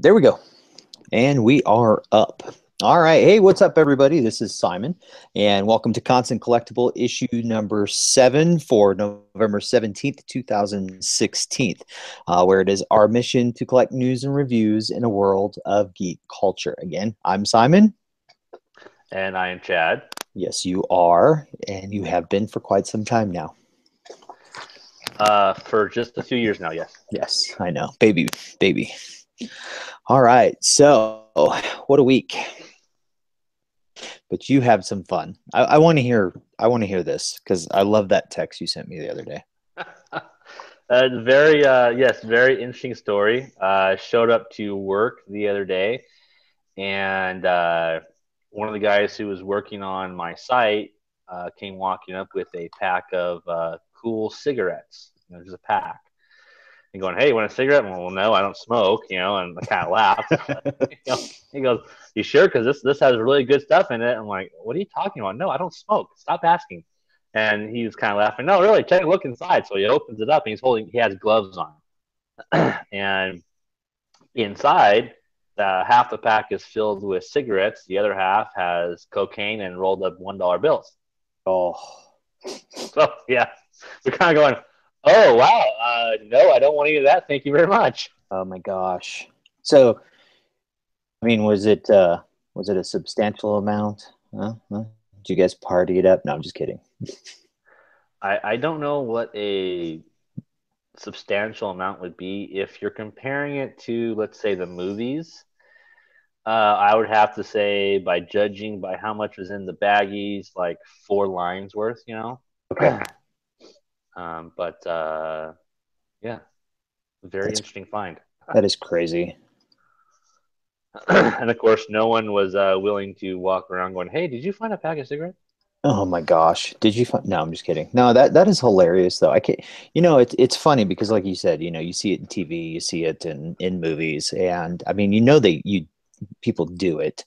There we go. And we are up. All right. Hey, what's up, everybody? This is Simon, and welcome to Constant Collectible issue number 7 for November 17th, 2016, where it is our mission to collect news and reviews in a world of geek culture. Again, I'm Simon. And I am Chad. Yes, you are, and you have been for quite some time now. For just a few years now, yes. Yes, I know. Baby, baby. All right. So, what a week. But you have some fun. I want to hear. I want to hear this because I love that text you sent me the other day. Very interesting story. Showed up to work the other day, and one of the guys who was working on my site came walking up with a pack of cool cigarettes. Just a pack. And going, hey, you want a cigarette? Well, no, I don't smoke, and I kind of laughed. He goes, you sure? Because this has really good stuff in it. I'm like, what are you talking about? No, I don't smoke. Stop asking. And he was kind of laughing. No, really, take a look inside. So he opens it up and he has gloves on. And inside, half the pack is filled with cigarettes. The other half has cocaine and rolled up $1 bills. Oh, So, yeah, we're kind of going, oh, wow. No, I don't want any of that. Thank you very much. oh my gosh. So, I mean, was it a substantial amount? Did you guys party it up? No, I'm just kidding. I don't know what a substantial amount would be. If you're comparing it to, let's say, the movies, I would have to say, by judging by how much was in the baggies, like 4 lines worth. Okay, But yeah, very that's interesting find. that is crazy. And of course, no one was willing to walk around going, "Hey, did you find a pack of cigarettes?" Oh my gosh. Did you find? No, I'm just kidding. No, that is hilarious though. I can't, it's funny because like you said, you see it in TV, you see it in movies, and I mean, people do it.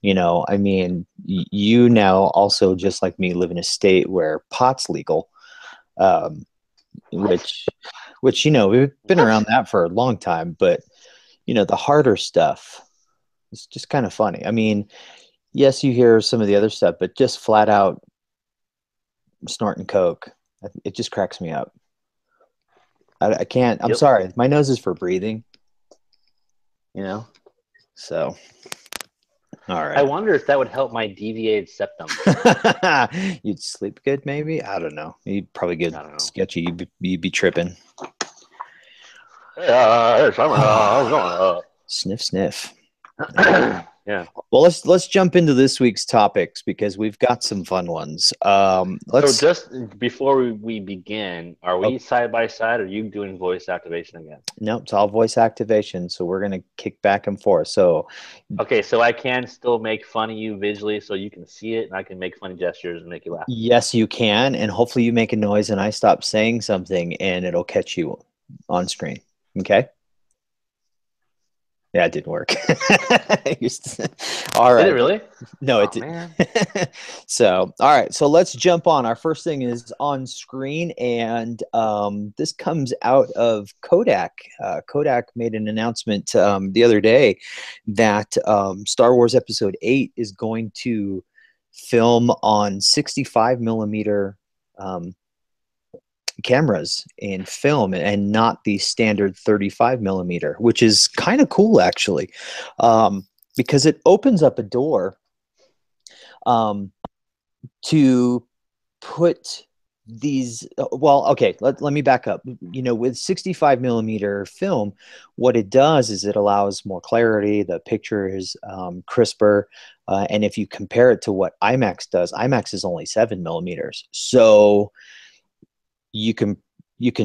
I mean, you now also just like me live in a state where pot's legal, um, What? which we've been around What? that for a long time, but the harder stuff is just kind of funny. I mean, yes, you hear some of the other stuff, but just flat out snorting coke, it just cracks me up. I can't. I'm Yep. sorry, my nose is for breathing. You know, so all I right. wonder if that would help my deviated septum. You'd sleep good, maybe. I don't know. You'd probably get I don't know. sketchy. You'd be tripping. Hey, hey, Simon, how's it going? Sniff, sniff. Yeah. Well, let's jump into this week's topics because we've got some fun ones. So Let's. just before we begin, are Oh, we side by side, or are you doing voice activation again? no, it's all voice activation, so we're gonna kick back and forth. So Okay, so I can still make fun of you visually, so you can see it, and I can make funny gestures and make you laugh. yes, you can, and hopefully you make a noise and I stop saying something, and it'll catch you on screen. Okay. Yeah, it didn't work. All Did it right. really? No, it Oh didn't. man. So, all right. So let's jump on. Our first thing is on screen, and this comes out of Kodak. Kodak made an announcement the other day that Star Wars Episode 8 is going to film on 65 millimeter um, cameras in film and not the standard 35 millimeter, which is kind of cool actually, because it opens up a door um, to put these well, okay, let me back up. With 65 millimeter film, what it does is it allows more clarity, the picture is crisper, and if you compare it to what IMAX does, IMAX is only 7 millimeters, so you can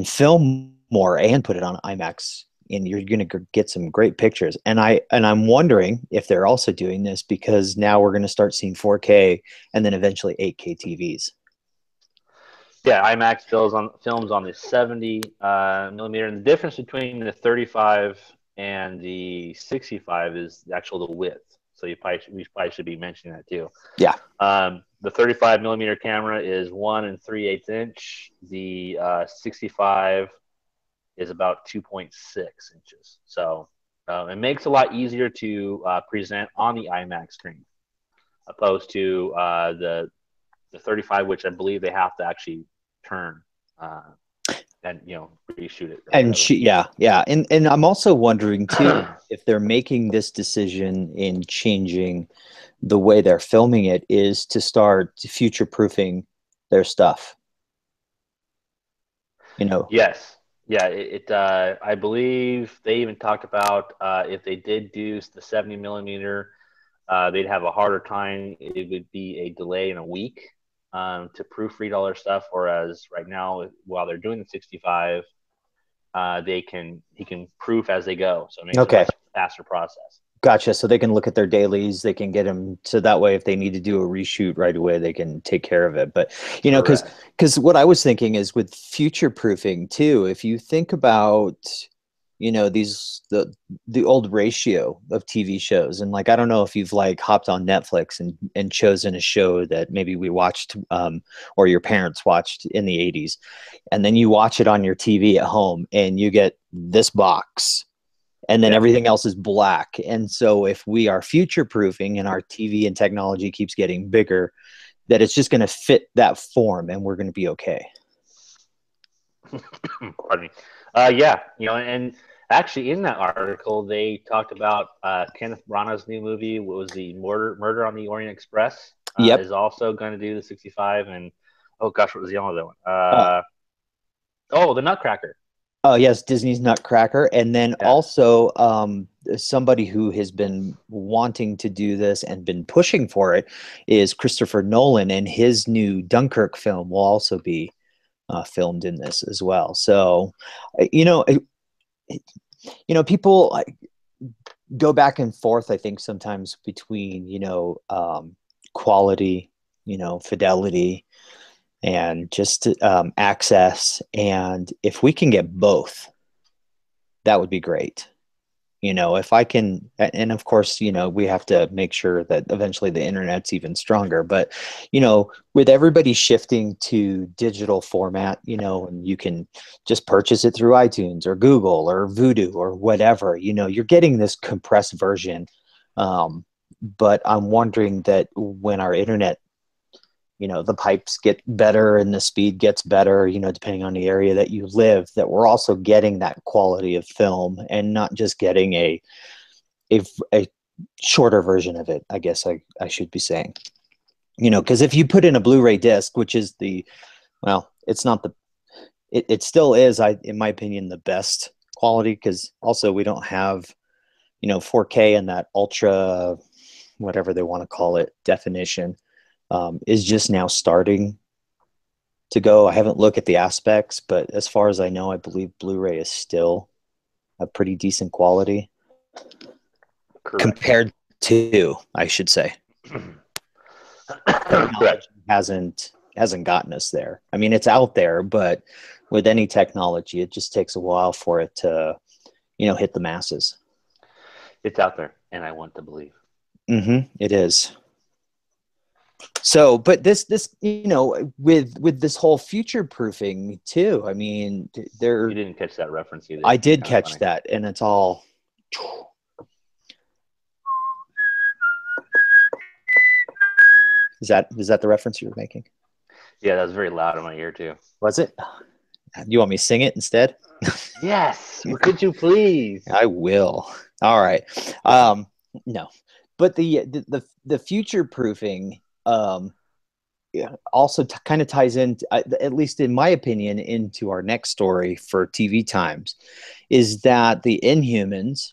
film more and put it on IMAX, and you're going to get some great pictures. And I'm wondering if they're also doing this because now we're going to start seeing 4K and then eventually 8K TVs. Yeah, IMAX films on the 70 millimeter, and the difference between the 35 and the 65 is actual the width. So we probably should be mentioning that too. Yeah. The 35 millimeter camera is 1 3/8 inch. The 65 is about 2.6 inches. So It makes it a lot easier to present on the IMAX screen, opposed to the 35, which I believe they have to actually turn uh, and reshoot it or And whatever. yeah. And I'm also wondering too if they're making this decision in changing the way they're filming it is to start future proofing their stuff. You know, Yes, yeah. I believe they even talked about if they did do the 70 millimeter, they'd have a harder time. It would be a delay in a week to proofread all their stuff. Whereas right now, while they're doing the 65, he can proof as they go, so it makes it a okay. much faster process. Gotcha. So they can look at their dailies, they can get them so that way if they need to do a reshoot right away, they can take care of it. But Correct. because what I was thinking is with future proofing too, if you think about these the old ratio of TV shows, and like I don't know if you've like hopped on Netflix and chosen a show that maybe we watched or your parents watched in the 80s, and then you watch it on your TV at home and you get this box and then Yeah. everything else is black. And so if we are future proofing and our TV and technology keeps getting bigger, that it's just going to fit that form and we're going to be okay. Pardon me. Yeah, and actually in that article they talked about Kenneth Branagh's new movie. What was the Murder on the Orient Express? Yep. Is also going to do the 65, and oh gosh, what was the other one? Uh, Oh, the Nutcracker. oh yes, Disney's Nutcracker, and then Yeah. also somebody who has been wanting to do this and been pushing for it is Christopher Nolan, and his new Dunkirk film will also be filmed in this as well. So, you know, people go back and forth, I think, sometimes between, quality, fidelity, and just access. And if we can get both, that would be great. If I can, and of course, we have to make sure that eventually the internet's even stronger. But, with everybody shifting to digital format, and you can just purchase it through iTunes or Google or Vudu or whatever, you're getting this compressed version. But I'm wondering that when our internet, the pipes get better and the speed gets better, depending on the area that you live, that we're also getting that quality of film and not just getting a shorter version of it, I guess I should be saying. Because if you put in a Blu-ray disc, which is well, it's not it still is, in my opinion, the best quality, because also we don't have, 4K and that ultra, whatever they want to call it, definition, is just now starting to go. I haven't looked at the aspects, but as far as I know, I believe Blu-ray is still a pretty decent quality Correct. compared to, I should say. Technology Correct. hasn't gotten us there. I mean, it's out there, but with any technology, it just takes a while for it to, hit the masses. It's out there, and I want to believe. It is. So, but this, with this whole future proofing too. I mean, You didn't catch that reference either. I did Kind of catch funny. that, and it's all. Is that the reference you were making? Yeah, that was very loud in my ear too. Was it? You want me to sing it instead? Yes. Could you please? I will. All right. No, but the future proofing also kind of ties in, at least in my opinion, into our next story for TV times, is that the Inhumans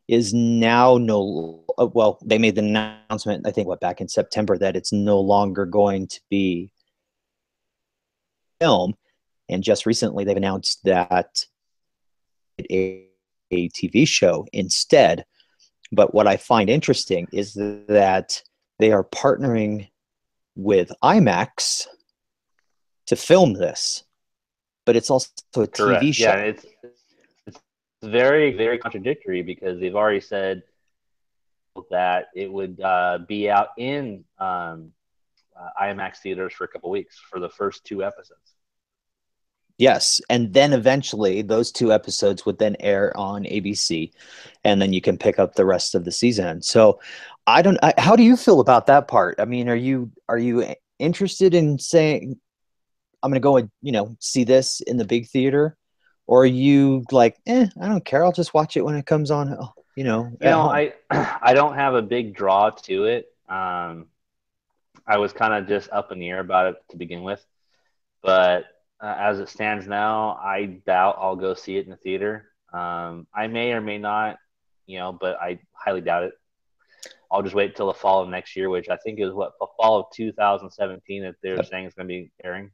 is now no well, they made the announcement, I think, back in September, that it's no longer going to be film, and just recently they've announced that a TV show instead. But what I find interesting is that they are partnering with IMAX to film this, but it's also a TV Correct. Yeah, show. it's very very contradictory because they've already said that it would be out in IMAX theaters for a couple weeks for the first two episodes. Yes, and then eventually those two episodes would then air on ABC, and then you can pick up the rest of the season. So, how do you feel about that part? I mean, are you interested in saying I'm going to go and see this in the big theater, or are you like, I don't care, I'll just watch it when it comes on, at home? I don't have a big draw to it. I was kind of just up in the air about it to begin with, but as it stands now, I doubt I'll go see it in the theater. I may or may not, but I highly doubt it. I'll just wait till the fall of next year, which I think is what the fall of 2017 that they're saying is going to be airing.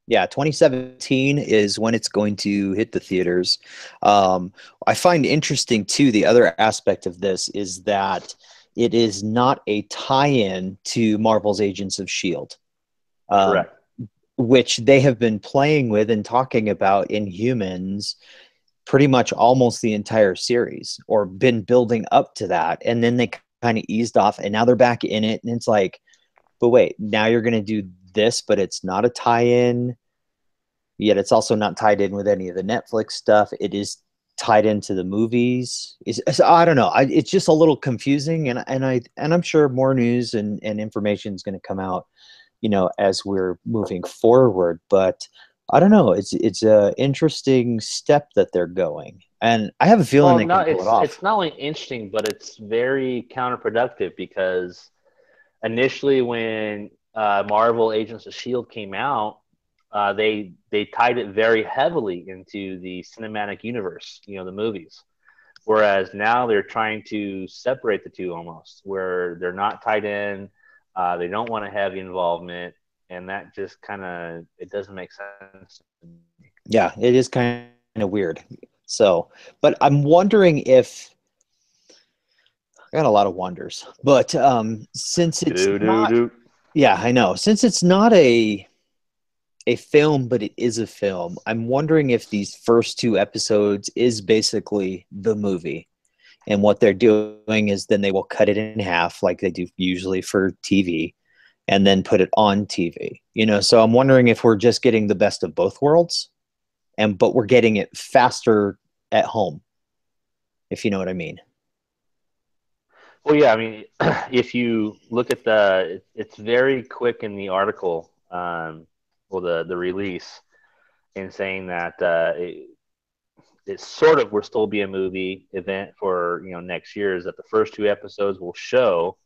Yeah, 2017 is when it's going to hit the theaters. Um, I find interesting too, the other aspect of this is that it is not a tie-in to Marvel's Agents of Shield, um, Correct. which they have been playing with and talking about in Humans pretty much almost the entire series, or been building up to that, and then they kind of eased off, and now they're back in it, and it's like, but wait, now you're going to do this, but it's not a tie-in, yet it's also not tied in with any of the Netflix stuff. It is tied into the movies. I don't know. It's just a little confusing, and I'm sure more news and information is going to come out, as we're moving forward. But I don't know. It's a interesting step that they're going, and I have a feeling Well, they no, can pull it off. it's not only interesting, but it's very counterproductive because initially when Marvel Agents of Shield came out, they tied it very heavily into the cinematic universe, the movies. Whereas now they're trying to separate the two almost, where they're not tied in, they don't want to have the involvement, and that just kind of it doesn't make sense. Yeah, it is kind of weird. So, but I'm wondering if I got a lot of wonders, but since it's Do do not, do. yeah, I know. Since it's not a film, but it is a film, I'm wondering if these first two episodes is basically the movie. And what they're doing is then they will cut it in half like they do usually for TV and then put it on TV. So I'm wondering if we're just getting the best of both worlds, but we're getting it faster at home, if you know what I mean. Well, yeah, I mean, if you look at it's very quick in the article, well, the release, in saying that it sort of will still be a movie event for next year. Is that the first two episodes will show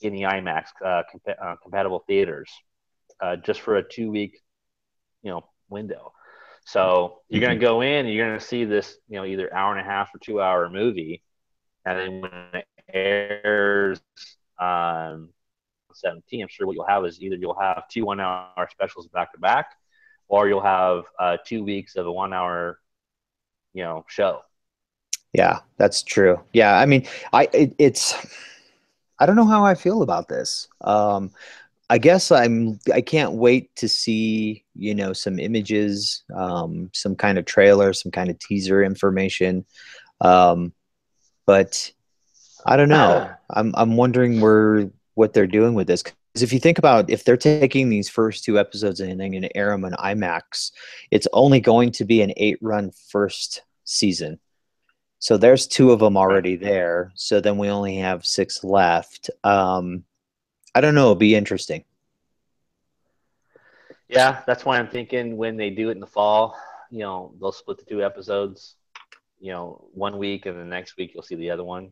in the IMAX compatible theaters, just for a 2 week window. So you're Mm-hmm. gonna go in, and you're gonna see this either hour and a half or 2 hour movie, and then when it airs on 17, I'm sure what you'll have is either you'll have two 1 hour specials back to back, or you'll have 2 weeks of a 1 hour show. Yeah, that's true. Yeah, I mean, it's I don't know how I feel about this. I guess I can't wait to see, some images, some kind of trailer, some kind of teaser information. Um, but I don't know. I'm wondering what they're doing with this. Because if you think about, if they're taking these first two episodes and they're going to air them on IMAX, it's only going to be an 8-run first season. So there's two of them Right. already there. So then we only have six left. I don't know. It'll be interesting. Yeah, that's why I'm thinking when they do it in the fall, they'll split the two episodes, 1 week, and the next week you'll see the other one.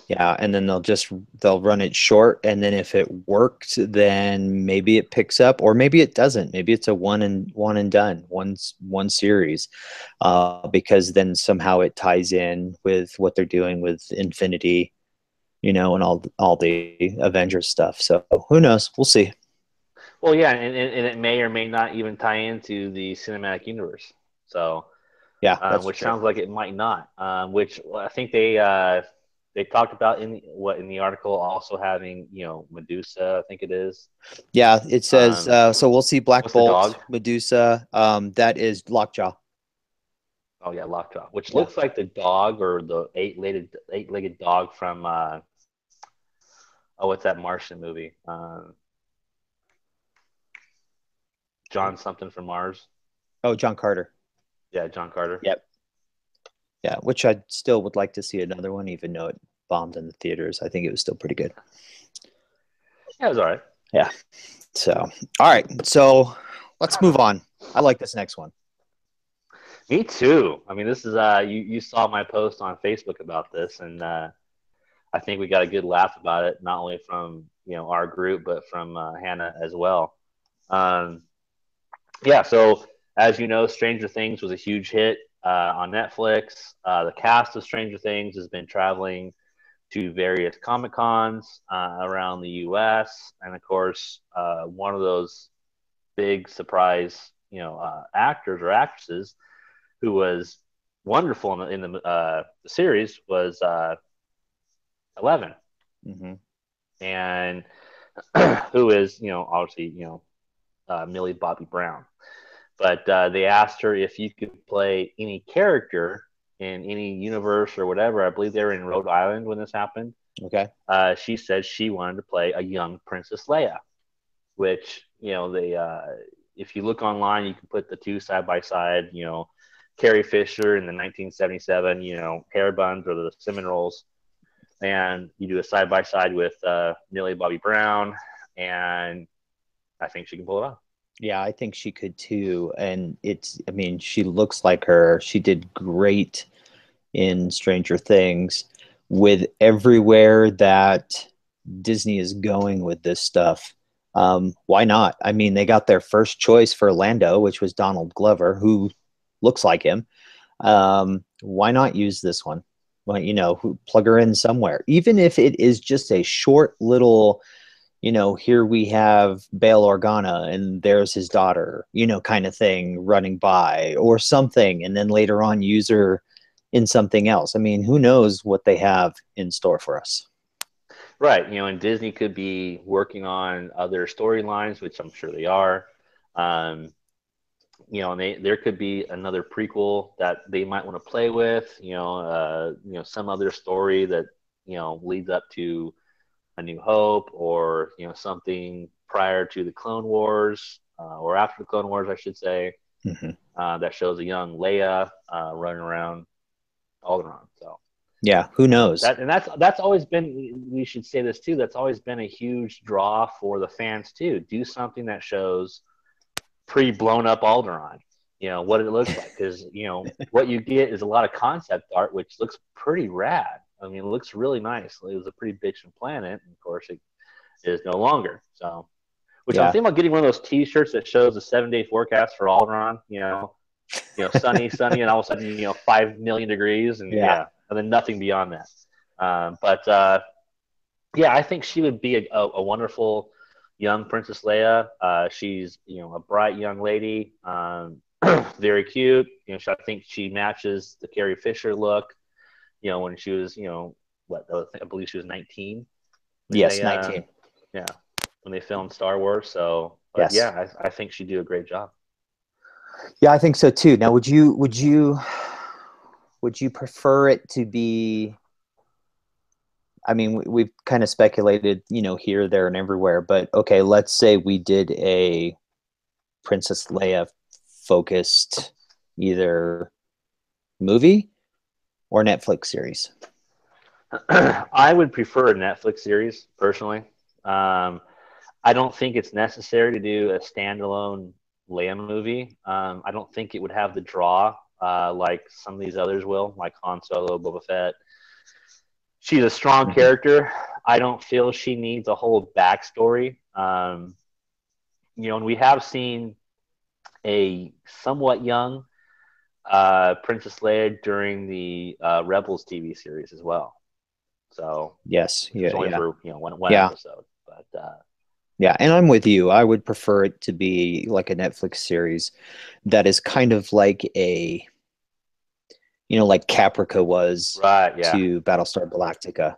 Yeah, and then they'll run it short, and then if it worked, then maybe it picks up, or maybe it doesn't. Maybe it's a one and done, one series, because then somehow it ties in with what they're doing with Infinity, and all the Avengers stuff. So who knows? We'll see. Well, yeah, and it may or may not even tie into the cinematic universe. So, Yeah, that's which true. sounds like it might not. Which I think they talked about in the article, also having Medusa. I think it is. Yeah, it says Um, so. We'll see Black what's the Bolt, dog? Medusa. That is Lockjaw. Oh yeah, Lockjaw, which Yeah. looks like the dog or the eight-legged dog from what's that Martian movie? John something from Mars. Oh, John Carter. Yeah, John Carter. Yep. Yeah, which I still would like to see another one, even though it bombed in the theaters. I think it was still pretty good. Yeah, it was all right. Yeah. So, all right. So let's move on. I like this next one. Me too. I mean, this is you saw my post on Facebook about this, and I think we got a good laugh about it, not only from our group, but from Hannah as well. Um, yeah. So as you know, Stranger Things was a huge hit on Netflix. The cast of Stranger Things has been traveling to various Comic Cons around the U.S. And of course, one of those big surprise, actors or actresses who was wonderful in the series was 11, Mm-hmm. and who is obviously Millie Bobby Brown. But they asked her if you could play any character in any universe or whatever. I believe they were in Rhode Island when this happened. Okay. She said she wanted to play a young Princess Leia, which if you look online, you can put the two side by side. Carrie Fisher in the 1977, hair buns or the cinnamon rolls, and you do a side by side with Millie Bobby Brown, and I think she can pull it off. Yeah, I think she could too. And I mean, she looks like her. She did great in Stranger Things. With everywhere that Disney is going with this stuff, why not? I mean, they got their first choice for Lando, which was Donald Glover, who looks like him. Why not use this one? Well, plug her in somewhere, even if it is just a short little, here we have Bail Organa and there's his daughter, kind of thing running by or something. And then later on use her in something else. I mean, who knows what they have in store for us. Right. And Disney could be working on other storylines, which I'm sure they are. Um, and there could be another prequel that they might want to play with, some other story that, leads up to A New Hope, or, something prior to the Clone Wars, or after the Clone Wars, I should say, that shows a young Leia running around Alderaan. So yeah, who knows? That's always been. We should say this too. That's always been a huge draw for the fans too. Do something that shows pre-blown up Alderaan. What it looks like, because what you get is a lot of concept art, which looks pretty rad. I mean, it looks really nice. It was a pretty bitchin' planet, and of course, it is no longer. So, which I'm thinking about getting one of those T-shirts that shows the 7-day forecast for Alderaan. Sunny, sunny, and all of a sudden, 5 million degrees, and and then nothing beyond that. I think she would be a wonderful young Princess Leia. She's a bright young lady, very cute. I think she matches the Carrie Fisher look. When she was I believe she was 19. Yes, 19. When they filmed Star Wars. So yes. I think she'd do a great job. Yeah, I think so too. Now, would you prefer it to be? I mean, we've kind of speculated, here, there, and everywhere. But okay, let's say we did a Princess Leia focused either movie or Netflix series. I would prefer a Netflix series personally. I don't think it's necessary to do a standalone Leia movie. I don't think it would have the draw like some of these others will, like Han Solo, Boba Fett. She's a strong character. I don't feel she needs a whole backstory. And we have seen a somewhat young Princess Leia during the Rebels TV series as well. So yes, only for one episode, but yeah, and I'm with you. I would prefer it to be like a Netflix series that is kind of like like Caprica was to Battlestar Galactica.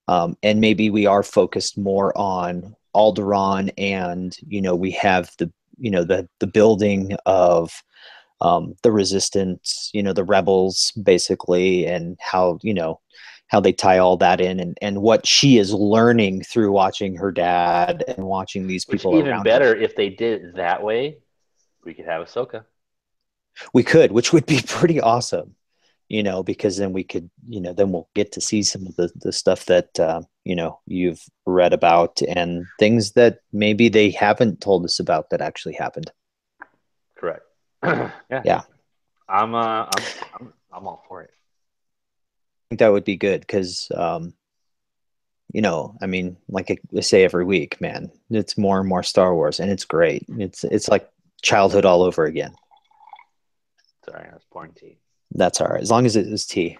And maybe we are focused more on Alderaan, and we have the building of the Resistance, the rebels basically, and how they tie all that in, and what she is learning through watching her dad and watching these people Which even around better her. if they did it that way, we could have Ahsoka. We could, which would be pretty awesome, because then we could, then we'll get to see some of the stuff that, you've read about and things that maybe they haven't told us about that actually happened. Correct. Yeah. Yeah. I'm all for it. I think that would be good because, I mean, like I say every week, man, it's more and more Star Wars, and it's great. It's like childhood all over again. Sorry, I was pouring tea. That's all right, as long as it is tea,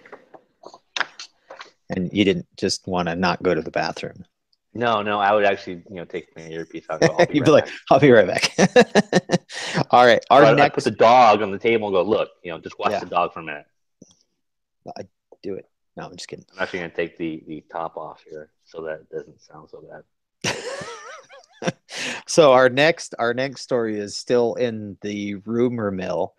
and you didn't just want to not go to the bathroom. No, I would actually, take my earpiece out. I'll be You'd right be like, back. "I'll be right back." All right, I put the dog on the table and go, look, just watch Yeah. the dog for a minute. I do it. No, I'm just kidding. I'm actually going to take the top off here so that it doesn't sound so bad. So our next story is still in the rumor mill,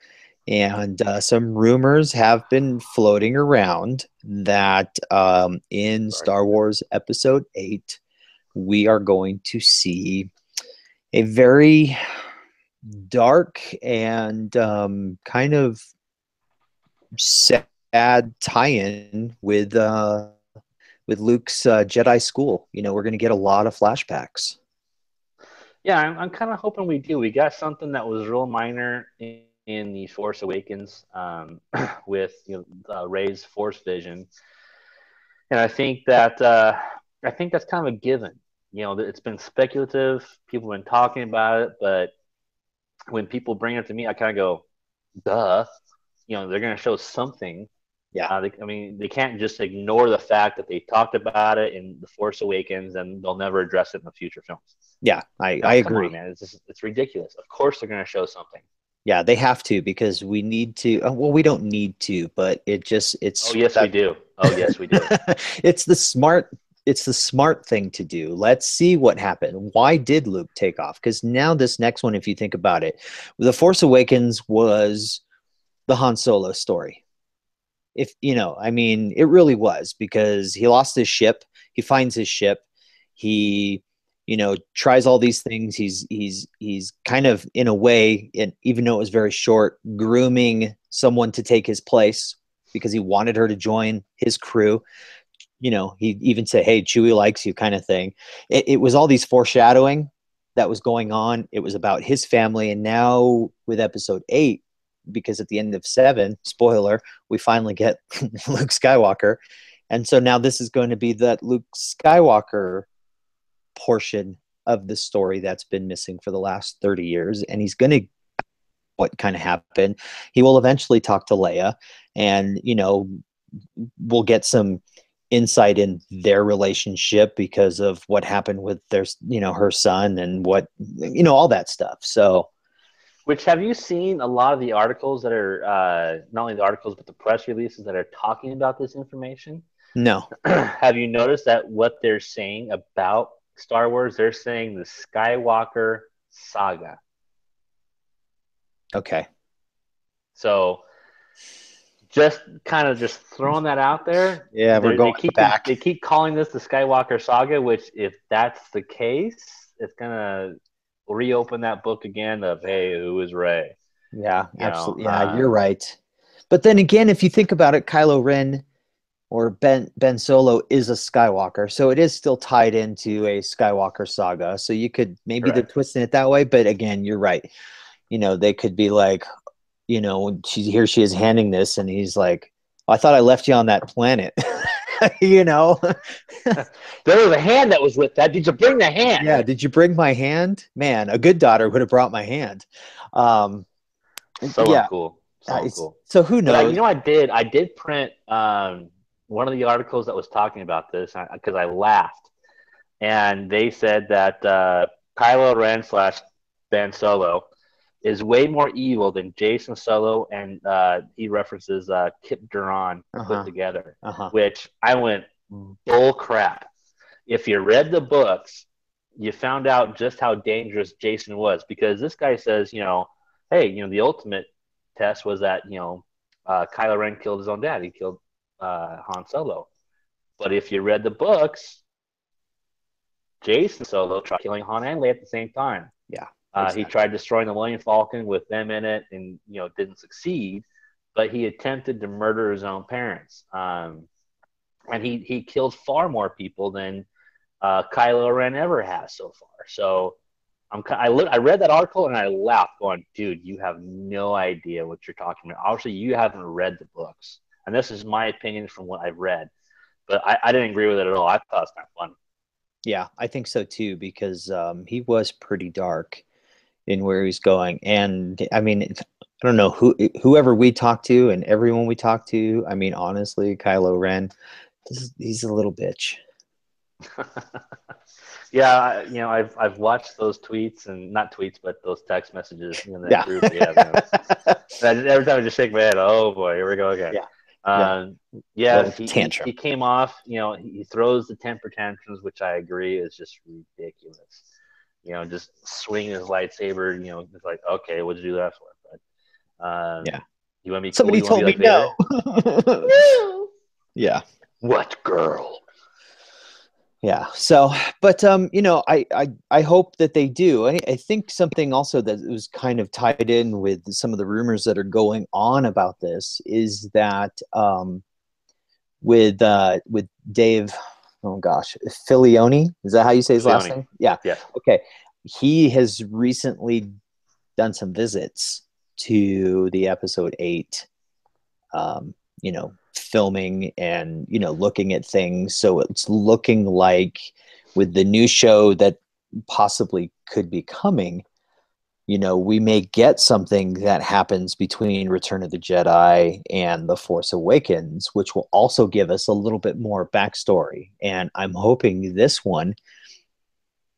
and some rumors have been floating around that in Sorry. Star Wars Episode 8, we are going to see a very dark and kind of sad tie-in with Luke's Jedi school. We're going to get a lot of flashbacks. Yeah, I'm kind of hoping we do. We got something that was real minor in the Force Awakens with Rey's Force vision, and I think that's kind of a given. It's been speculative. People have been talking about it, but when people bring it to me, I kind of go, "Duh!" They're going to show something. Yeah. They can't just ignore the fact that they talked about it in The Force Awakens and they'll never address it in the future films. Yeah, I agree. Come on, man. It's ridiculous. Of course they're going to show something. Yeah, they have to because we need to. Well, we don't need to, but it's. Oh yes, we do. Oh yes, we do. It's the smart thing to do. Let's see what happened. Why did Luke take off? Because now this next one, if you think about it, The Force Awakens was the Han Solo story. If it really was, because he lost his ship. He finds his ship. He tries all these things. He's kind of, in a way, and even though it was very short, grooming someone to take his place because he wanted her to join his crew. He even said, "Hey, Chewie likes you," kind of thing. It was all these foreshadowing that was going on. It was about his family, and now with Episode 8, because at the end of 7, spoiler, we finally get Luke Skywalker, and so now this is going to be that Luke Skywalker portion of the story that's been missing for the last 30 years, and he's going to what kind of happened. He will eventually talk to Leia, and we'll get some insight in their relationship because of what happened with their her son and what all that stuff. So, which, have you seen a lot of the articles that are not only the articles but the press releases that are talking about this information? No. Have you noticed that what they're saying about Star Wars, they're saying the Skywalker saga. Okay. So just kind of just throwing that out there. Yeah, we're going back. They keep calling this the Skywalker saga, which, if that's the case, it's gonna reopen that book again of, hey, who is Rey? Yeah, absolutely. Yeah, you're right. But then again, if you think about it, Kylo Ren or Ben Solo is a Skywalker, so it is still tied into a Skywalker saga. So you could maybe they're twisting it that way, but again, you're right. They could be like, here she is handing this, and he's like, I thought I left you on that planet. There was a hand that was with that. Did you bring the hand? Yeah, did you bring my hand? Man, a good daughter would have brought my hand. So cool. Cool. So who knows? But, I did print one of the articles that was talking about this because I laughed, and they said that Kylo Ren / Ben Solo is way more evil than Jason Solo, and he references Kip Duran put together, which I went, bull crap. If you read the books, you found out just how dangerous Jason was, because this guy says, hey, the ultimate test was that, Kylo Ren killed his own dad. He killed Han Solo. But if you read the books, Jason Solo tried killing Han and Leia at the same time. Yeah. He Exactly. tried destroying the Millennium Falcon with them in it, and didn't succeed. But he attempted to murder his own parents, and he killed far more people than Kylo Ren ever has so far. So I read that article and I laughed, going, "Dude, you have no idea what you're talking about. Obviously, you haven't read the books, and this is my opinion from what I've read." But I didn't agree with it at all. I thought it was kind of fun. Yeah, I think so too, because he was pretty dark in where he's going. And I mean, I don't know whoever we talk to and everyone we talk to. I mean, honestly, Kylo Ren, he's a little bitch. Yeah, I've watched those tweets, and not tweets, but those text messages in that Yeah. group we have. Every time I just shake my head, oh boy, here we go again. Yeah. Yeah. Um, yeah, Little he tantrum. came off. He throws the temper tantrums, which I agree is just ridiculous. Just swinging his lightsaber. It's like, okay, what'd you do that for? But Yeah. you want to be cool? Somebody You want to told be me like no. Vader? No. Yeah. What girl? Yeah. So, but I hope that they do. I think something also that was kind of tied in with some of the rumors that are going on about this is that with Dave, oh gosh, Filioni, is that how you say his last Leone. name? Yeah. Yes. Okay. He has recently done some visits to the episode 8 filming and looking at things. So it's looking like with the new show that possibly could be coming, we may get something that happens between Return of the Jedi and The Force Awakens, which will also give us a little bit more backstory. And I'm hoping this one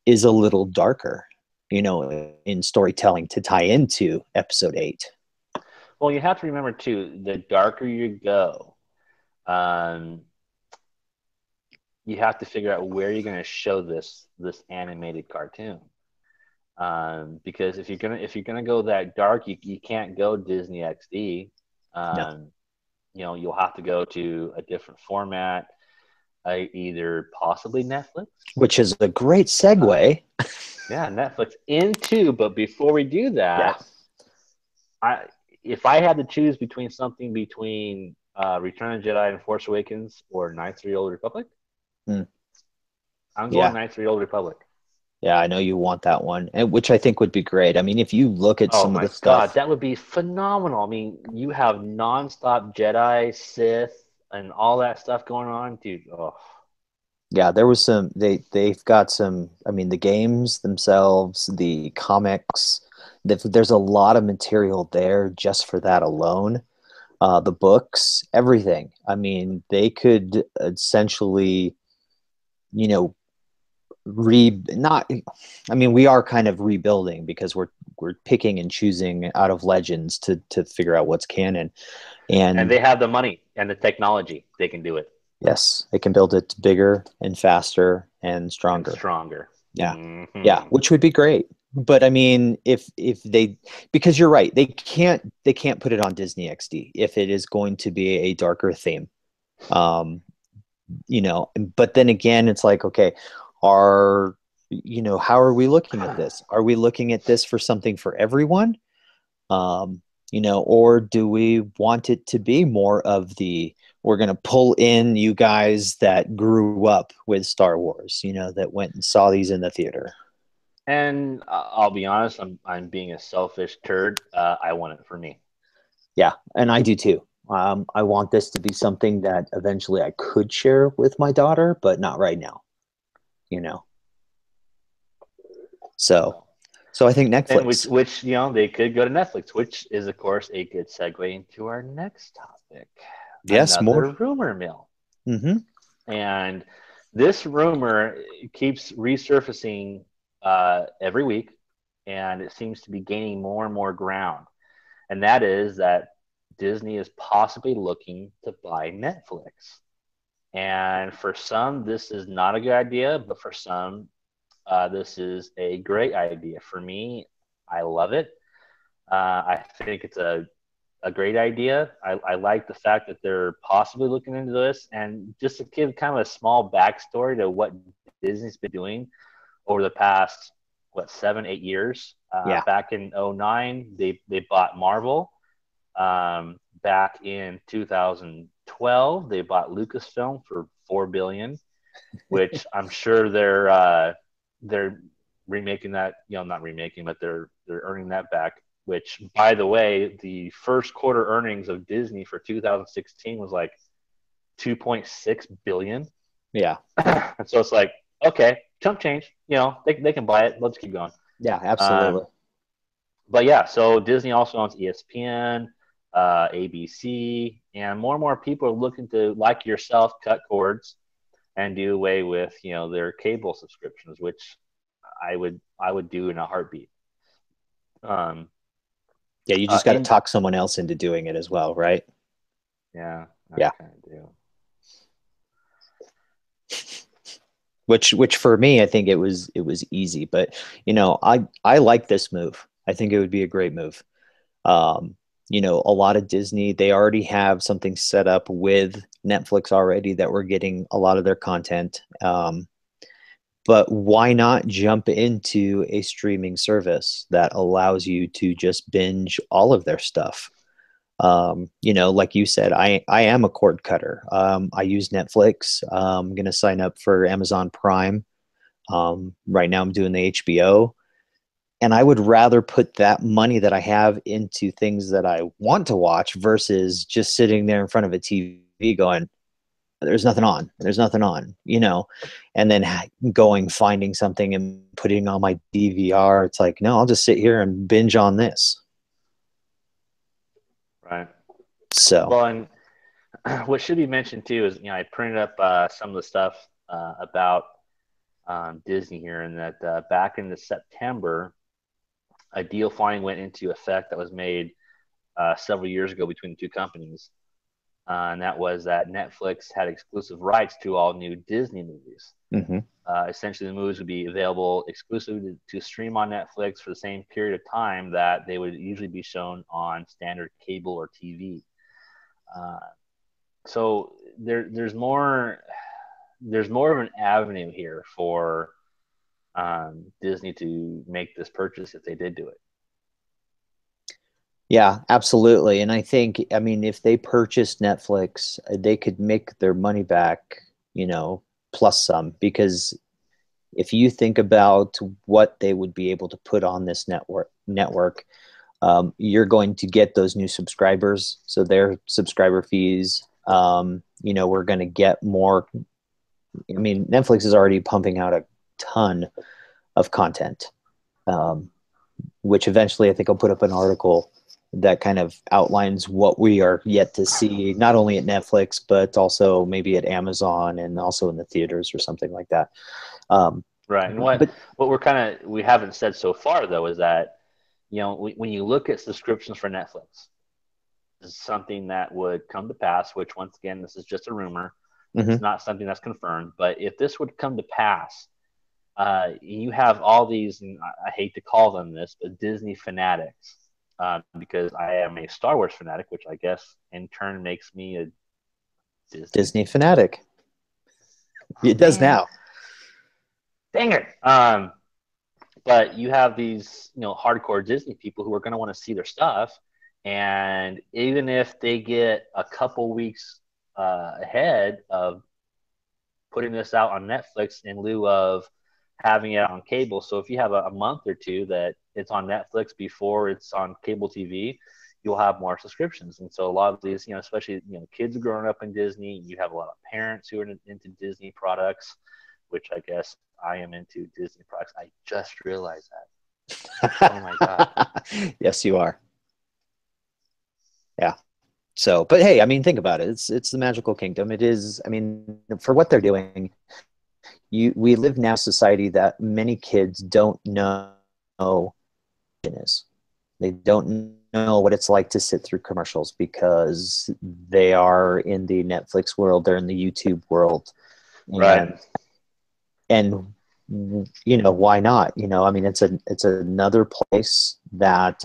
is a little darker, in storytelling to tie into episode 8. Well, you have to remember too, the darker you go, um, you have to figure out where you're going to show this animated cartoon. Because if you're gonna go that dark, you can't go Disney XD. No, You'll have to go to a different format, either possibly Netflix. which is a great Uh, segue. yeah, Netflix into. But before we do Yeah. that, I if I had to choose between Return of the Jedi and Force Awakens or Knights of the Old Republic, Mm, I'm going yeah. Knights of the Old Republic. Yeah, I know you want that one, and which I think would be great. I mean, if you look at Oh some of the my God, stuff, that would be phenomenal. I mean, you have nonstop Jedi, Sith, and all that stuff going on, dude. Oh, yeah, there was some they've got some, I mean, the games themselves, the comics, there's a lot of material there just for that alone. The books, everything. I mean, they could essentially, you know, not I mean, we are kind of rebuilding because we're picking and choosing out of legends to figure out what's canon. and And they have the money and the technology; they can do it yes, they can build it bigger and faster and and stronger. stronger. Yeah. Yeah, Hmm. which would be great. But I mean, if they, because you're right, they can't put it on Disney XD if it is going to be a darker theme. Um, but then again, it's like, okay, are how are we looking at this? Are we looking at this for something for everyone? Or do we want it to be more of the, we're going to pull in you guys that grew up with Star Wars, that went and saw these in the theater? And I'll be honest, I'm being a selfish turd. I want it for me. Yeah, and I do too. I want this to be something that eventually I could share with my daughter, but not right now, you know. So, So, so I think and which Netflix. which they could go to Netflix, which is of course a good segue into our next topic, Yes, more. another rumor mill. Hmm. And this rumor keeps resurfacing every week, and it seems to be gaining more and more ground. And that is that Disney is possibly looking to buy Netflix. And for some, this is not a good idea, but for some, this is a great idea. For me, I love it. I think it's a great idea. I like the fact that they're possibly looking into this. And just to give kind of a small backstory to what Disney's been doing over the past what, 7-8 years. Yeah. Back in 2009, they bought Marvel. Back in 2012, they bought Lucasfilm for $4 billion, which I'm sure they're remaking that, not remaking, but they're earning that back. Which, by the way, the first quarter earnings of Disney for 2016 was like 2.6 billion. Yeah. And so it's like, okay, chump change. They can buy it. Let's keep going. Yeah, absolutely. But yeah, so Disney also owns ESPN, ABC, and more people are looking to, like yourself, cut cords and do away with their cable subscriptions, which I would do in a heartbeat. Yeah, you just got to talk someone else into doing it as well, right? Yeah, yeah. Kind of do. Which for me, I think it was easy, but I like this move. I think it would be a great move. A lot of Disney, they already have something set up with Netflix already that we're getting a lot of their content. But why not jump into a streaming service that allows you to just binge all of their stuff? Like you said, I am a cord cutter. I use Netflix. I'm going to sign up for Amazon Prime. Right now I'm doing the HBO, and I would rather put that money that I have into things that I want to watch versus just sitting there in front of a TV going, there's nothing on, and then finding something and putting on my DVR. It's like, no, I'll just sit here and binge on this. Right. So, well, and what should be mentioned too is, I printed up some of the stuff about Disney here, and that back in the September, a deal finally went into effect that was made several years ago between the two companies. And that was that Netflix had exclusive rights to all new Disney movies. Mm-hmm. Essentially, the movies would be available exclusively to stream on Netflix for the same period of time that they would usually be shown on standard cable or TV. So there's more of an avenue here for Disney to make this purchase if they did do it. Yeah, absolutely. And I think, if they purchased Netflix, they could make their money back, plus some, because if you think about what they would be able to put on this network, you're going to get those new subscribers. So their subscriber fees, we're going to get more. Netflix is already pumping out a ton of content, which eventually I think I'll put up an article that kind of outlines what we are yet to see, not only at Netflix, but also maybe at Amazon and also in the theaters or something like that. Right. And what we haven't said so far, though, is that, when you look at subscriptions for Netflix, this is something that would come to pass, which, once again, this is just a rumor. Mm-hmm. It's not something that's confirmed. But if this would come to pass, you have all these, and I hate to call them this, but Disney fanatics. Because I am a Star Wars fanatic, which I guess in turn makes me a Disney fanatic. It does now. Dang it. But you have these, hardcore Disney people who are going to want to see their stuff. And even if they get a couple weeks ahead of putting this out on Netflix in lieu of having it on cable. So if you have a month or two that it's on Netflix before it's on cable TV, you'll have more subscriptions. And so a lot of these, especially, kids growing up in Disney, you have a lot of parents who are into Disney products, which I guess I am into Disney products. I just realized that. Oh my God. Yes, you are. Yeah. So, but hey, think about it. It's the magical kingdom. It is, for what they're doing, we live now in a society that many kids don't know is. They don't know what it's like to sit through commercials because they are in the Netflix world, they're in the YouTube world. Right. And why not? It's another place that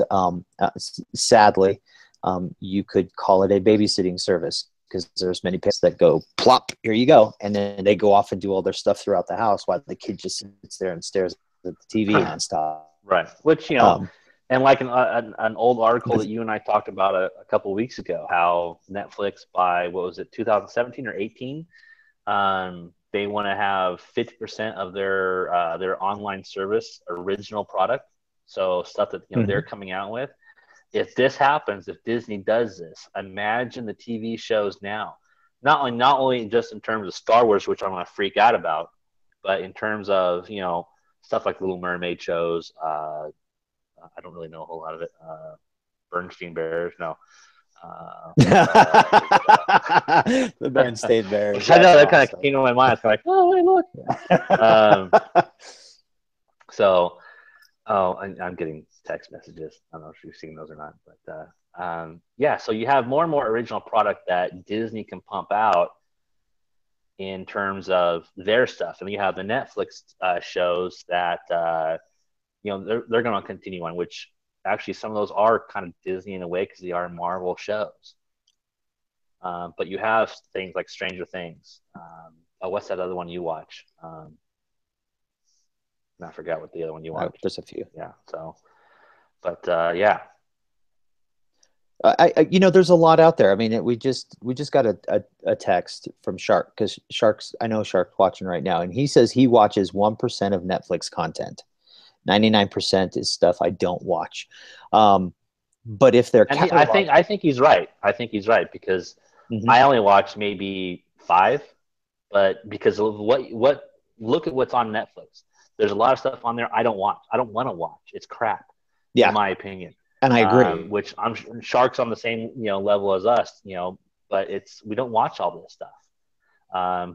sadly you could call it a babysitting service, because there's many parents that go plop, here you go, and then they go off and do all their stuff throughout the house while the kid just sits there and stares at the TV nonstop. Right. Which, Um, and like an old article that you and I talked about a couple of weeks ago, how Netflix by, what was it, 2017 or 18, they want to have 50% of their online service original product. So stuff that they're coming out with. If this happens, if Disney does this, imagine the TV shows now. Not only just in terms of Star Wars, which I'm going to freak out about, but in terms of stuff like Little Mermaid shows. I don't really know a whole lot of it. Bernstein Bears, no. the Bernstein Bears. I know that awesome. kind of came to my mind. It's kind of like, oh, hey, look. So, I'm getting text messages. I don't know if you've seen those or not, but yeah. So you have more and more original product that Disney can pump out in terms of their stuff, and you have the Netflix shows that they're going to continue on, which actually some of those are kind of Disney in a way because they are Marvel shows. But you have things like Stranger Things. What's that other one you watch? I forgot what the other one you watch. There's a few. Yeah. So, but yeah. There's a lot out there. I mean, we just got a text from Shark, because I know Shark's watching right now, and he says he watches 1% of Netflix content. 99% is stuff I don't watch. But if they're I think he's right. I think he's right because I only watch maybe 5, but because of what look at what's on Netflix. There's a lot of stuff on there I don't watch. I don't want to watch. It's crap, in my opinion. And I agree. Which I'm Shark's on the same level as us, but we don't watch all this stuff.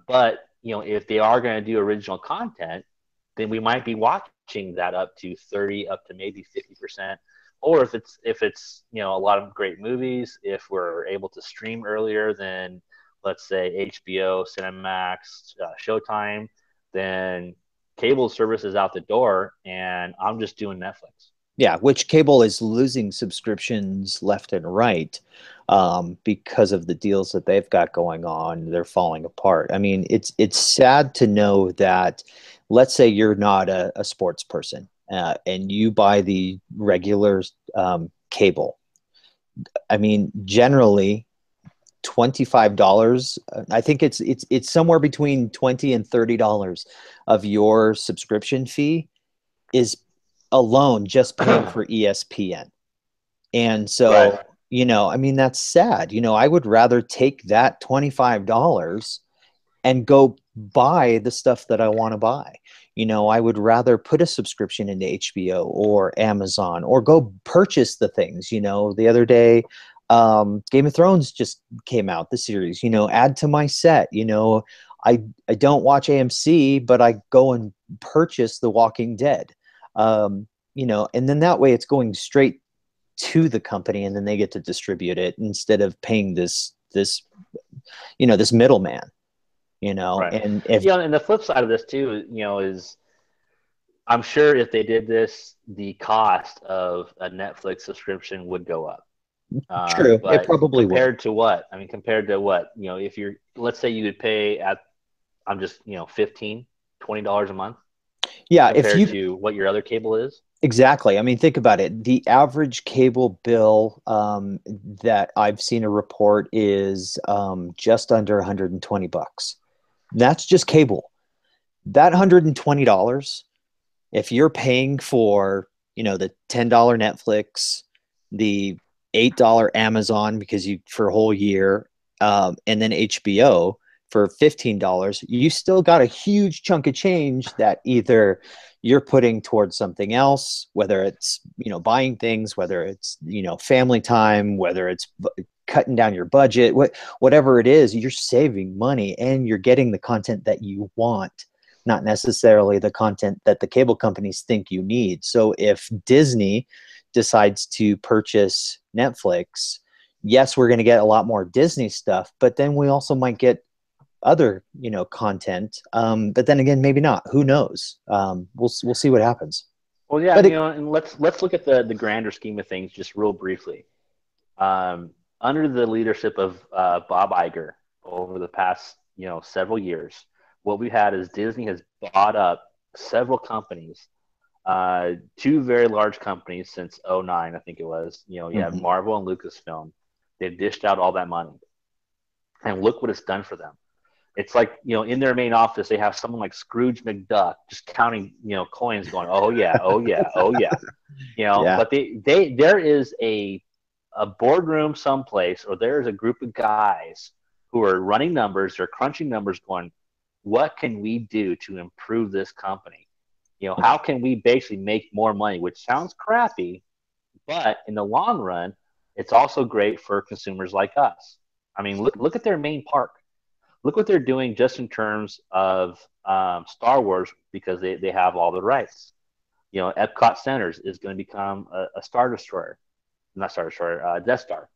But if they are going to do original content, then we might be watching that up to 30, up to maybe 50%. Or if it's a lot of great movies, if we're able to stream earlier than, let's say, HBO, Cinemax, Showtime, then cable service is out the door, and I'm just doing Netflix. Yeah, which cable is losing subscriptions left and right because of the deals that they've got going on. They're falling apart. I mean, it's sad to know that, let's say you're not a sports person and you buy the regular cable. I mean, generally $25. I think it's somewhere between $20 and $30 of your subscription fee is alone just paying for ESPN. And so, right. I mean, that's sad. I would rather take that $25 and go buy the stuff that I want to buy. I would rather put a subscription into HBO or Amazon, or go purchase the things. The other day, Game of Thrones just came out, the series, add to my set. I don't watch AMC, but I go and purchase The Walking Dead. And then that way it's going straight to the company, and then they get to distribute it instead of paying this middleman. Right. And and the flip side of this too, is I'm sure if they did this, the cost of a Netflix subscription would go up. True, but it probably compared would. to what? I mean, compared to what? If you're, let's say you would pay I'm just, $15, $20 a month. Yeah, compared to what your other cable is. Exactly. I mean, think about it. The average cable bill that I've seen a report is just under $120. That's just cable. That $120, if you're paying for, the $10 Netflix, the $8 Amazon because for a whole year, and then HBO for $15, you still got a huge chunk of change that either you're putting towards something else, whether it's, buying things, whether it's, family time, whether it's cutting down your budget, whatever it is, you're saving money and you're getting the content that you want, not necessarily the content that the cable companies think you need. So if Disney decides to purchase Netflix, yes, we're going to get a lot more Disney stuff, but then we also might get other content, but then again, maybe not. Who knows? We'll see what happens. Well, yeah, and let's look at the grander scheme of things just real briefly. Under the leadership of Bob Iger over the past several years, what we've had is Disney has bought up several companies two very large companies since '09, I think it was. You know, you have Hmm. Marvel and Lucasfilm. They've dished out all that money, and look what it's done for them. It's like, you know, in their main office, they have someone like Scrooge McDuck just counting, you know, coins, going, "Oh yeah, oh yeah, oh yeah," you know. Yeah. But there is a boardroom someplace, or there is a group of guys who are running numbers, they're crunching numbers, going, "What can we do to improve this company? You know, how can we basically make more money?" Which sounds crappy, but in the long run, it's also great for consumers like us. I mean, look at their main park. Look what they're doing just in terms of Star Wars, because they have all the rights. You know, Epcot Centers is going to become a Star Destroyer, not Star Destroyer, Death Star.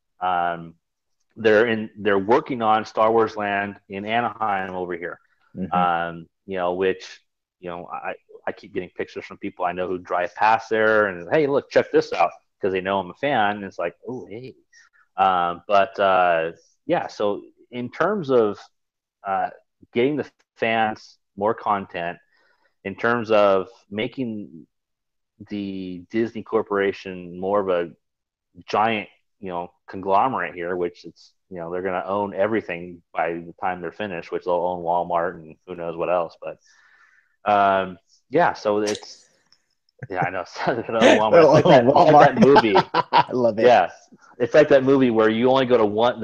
They're working on Star Wars Land in Anaheim over here. Hmm. You know, which, you know, I keep getting pictures from people I know who drive past there, and, hey, look, check this out, because they know I'm a fan. And it's like, oh, hey. But yeah, so in terms of uh, getting the fans more content, in terms of making the Disney Corporation more of a giant, you know, conglomerate here, which it's, you know, they're going to own everything by the time they're finished, which they'll own Walmart and who knows what else. But yeah, so it's, yeah, I know. Walmart. Oh, It's like that Walmart. movie. I love it. Yeah, it's like that movie where you only go to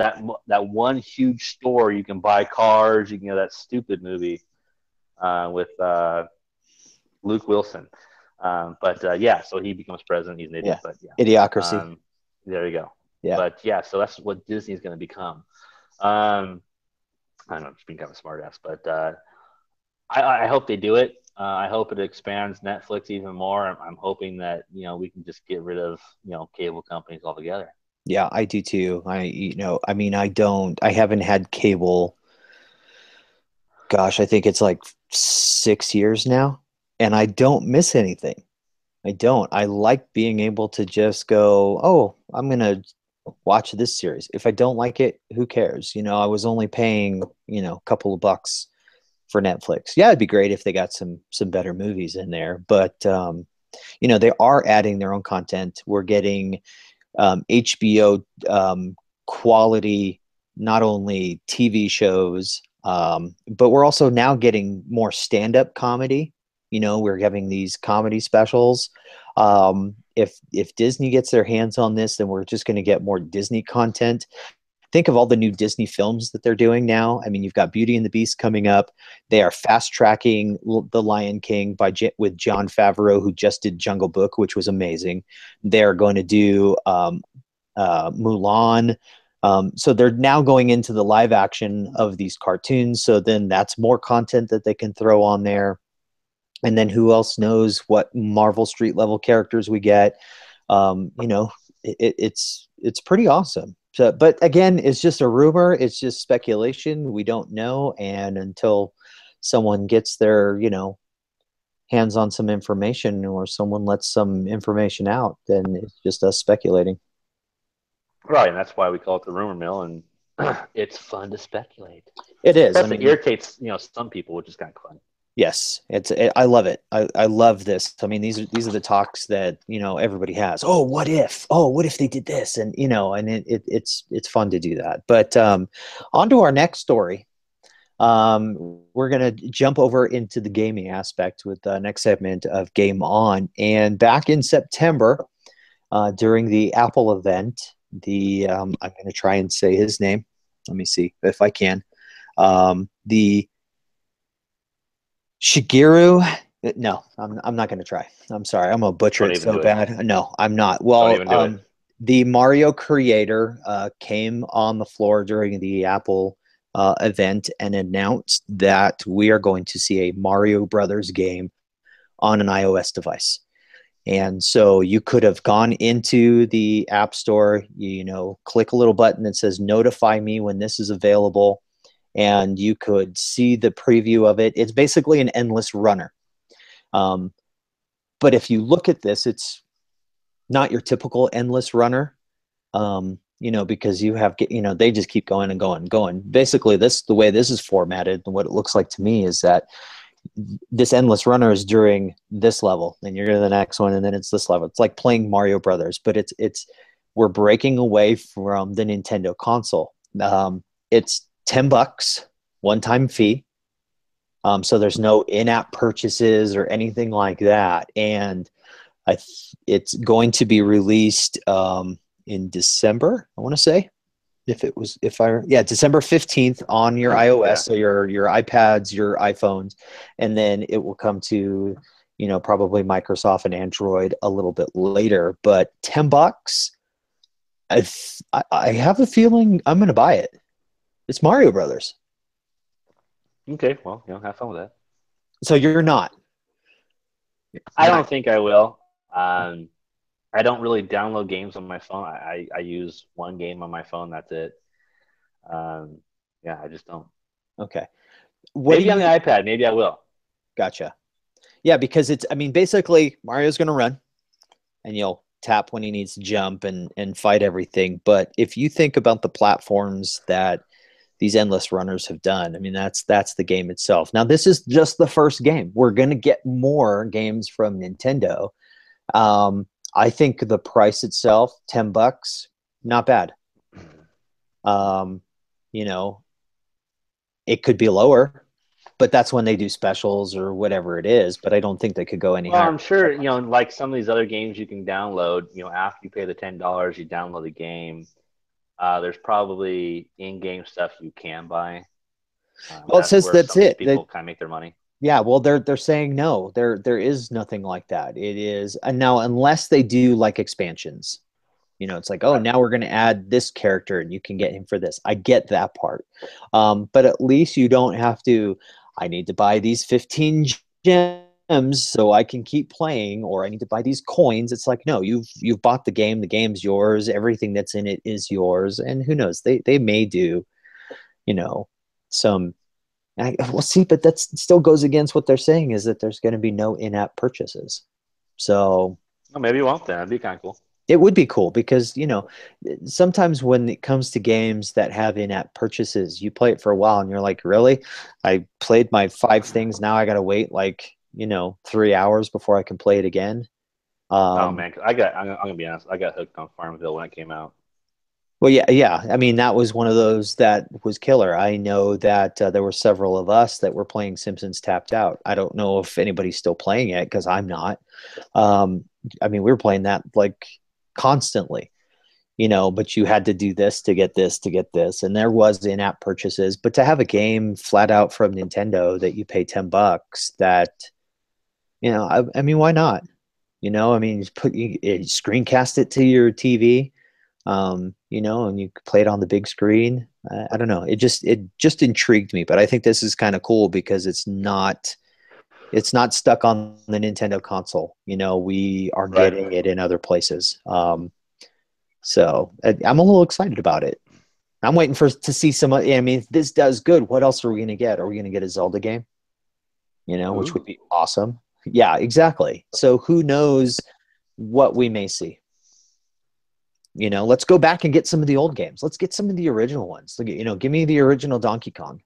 that one huge store. You can buy cars. You can, you know, that stupid movie with Luke Wilson. But yeah, so he becomes president. He's an Yeah. idiot, but yeah. Idiocracy. Um, there you go. Yeah. But yeah, so that's what Disney's going to become. Um, I don't know, just being kind of a smartass, but I hope they do it. I hope it expands Netflix even more. I'm hoping that, you know, we can just get rid of, you know, cable companies altogether. Yeah, I do too. I mean, I haven't had cable. Gosh, I think it's like 6 years now, and I don't miss anything. I don't. I like being able to just go, oh, I'm gonna watch this series. If I don't like it, who cares? You know, I was only paying, a couple of bucks for Netflix. Yeah, it'd be great if they got some better movies in there, but they are adding their own content. We're getting HBO quality, not only TV shows, but we're also now getting more stand-up comedy. We're having these comedy specials. If Disney gets their hands on this, then we're just going to get more Disney content. Think of all the new Disney films that they're doing now. I mean, you've got Beauty and the Beast coming up. They are fast tracking The Lion King with Jon Favreau, who just did Jungle Book, which was amazing. They're going to do Mulan. So they're now going into the live action of these cartoons. So then that's more content that they can throw on there. And then who else knows what Marvel street level characters we get? It's pretty awesome. So, but again, it's just a rumor. It's just speculation. We don't know, and until someone gets their hands on some information, or someone lets some information out, then it's just us speculating. Right, and that's why we call it the rumor mill, and it's fun to speculate. It is. I Except it mean, irritates, you know, some people, which is kind of fun. yes, I love it. I love this. I mean, these are the talks that everybody has. Oh, what if? Oh, what if they did this? And it's fun to do that. But on to our next story. We're gonna jump over into the gaming aspect with the next segment of Game On. And back in September, during the Apple event, I'm going to try and say his name. Let me see if I can. The Shigeru. No, I'm not going to try. I'm sorry. I'm going to butcher Don't it even so do it. bad. No, I'm not. Don't Well, even do it. the Mario creator came on the floor during the Apple event and announced that we are going to see a Mario Brothers game on an iOS device. And so you could have gone into the App Store, click a little button that says notify me when this is available, and you could see the preview of it. It's basically an endless runner. But if you look at this, it's not your typical endless runner, because you have, they just keep going and going and going. Basically, the way this is formatted and what it looks like to me is that this endless runner is during this level, then you're going to the next one, and then it's this level. It's like playing Mario Brothers, but it's we're breaking away from the Nintendo console. It's $10, one-time fee. So there's no in-app purchases or anything like that, and it's going to be released in December, I want to say. December 15th on your iOS, so your iPads, your iPhones, and then it will come to, probably Microsoft and Android a little bit later. But $10, I have a feeling I'm going to buy it. It's Mario Brothers. Okay, well, have fun with that. So you're not? I don't think I will. I don't really download games on my phone. I use one game on my phone. That's it. I just don't. Okay. Maybe on the iPad. Maybe I will. Gotcha. Yeah, because basically Mario's going to run, and you'll tap when he needs to jump and fight everything. But if you think about the platforms that these endless runners have done, that's the game itself. Now, this is just the first game. We're going to get more games from Nintendo. I think the price itself, $10, not bad. It could be lower, but that's when they do specials or whatever it is. But I don't think they could go any higher. I'm sure, like some of these other games you can download, after you pay the $10, you download the game. There's probably in-game stuff you can buy. Well, it says that's it. People kind of make their money. Yeah, well, they're saying no. There is nothing like that. It is, and now unless they do like expansions, it's like, oh, now we're going to add this character and you can get him for this. I get that part, but at least you don't have to. I need to buy these 15 gems so I can keep playing, or I need to buy these coins. It's like, no, you've bought the game. The game's yours. Everything that's in it is yours. And who knows? They may do, some. We'll see, but that still goes against what they're saying, is that there's going to be no in-app purchases. So maybe you won't then. That'd be kind of cool. It would be cool because, sometimes when it comes to games that have in-app purchases, you play it for a while and you're like, really? I played my 5 things. Now I got to wait 3 hours before I can play it again. Oh man, I'm going to be honest. I got hooked on Farmville when it came out. Well, yeah. That was one of those that was killer. I know that there were several of us that were playing Simpsons Tapped Out. I don't know if anybody's still playing it because I'm not. We were playing that constantly, but you had to do this to get this, and there was in-app purchases. But to have a game flat out from Nintendo that you pay $10, that, why not? You screencast it to your TV. And you play it on the big screen. I don't know. It just intrigued me, but I think this is kind of cool because it's not stuck on the Nintendo console. We are getting it in other places. So I'm a little excited about it. I'm waiting to see some. If this does good, what else are we going to get? Are we going to get a Zelda game? Which would be awesome. Yeah, exactly. So who knows what we may see. Let's go back and get some of the old games. Let's get some of the original ones. Give me the original Donkey Kong,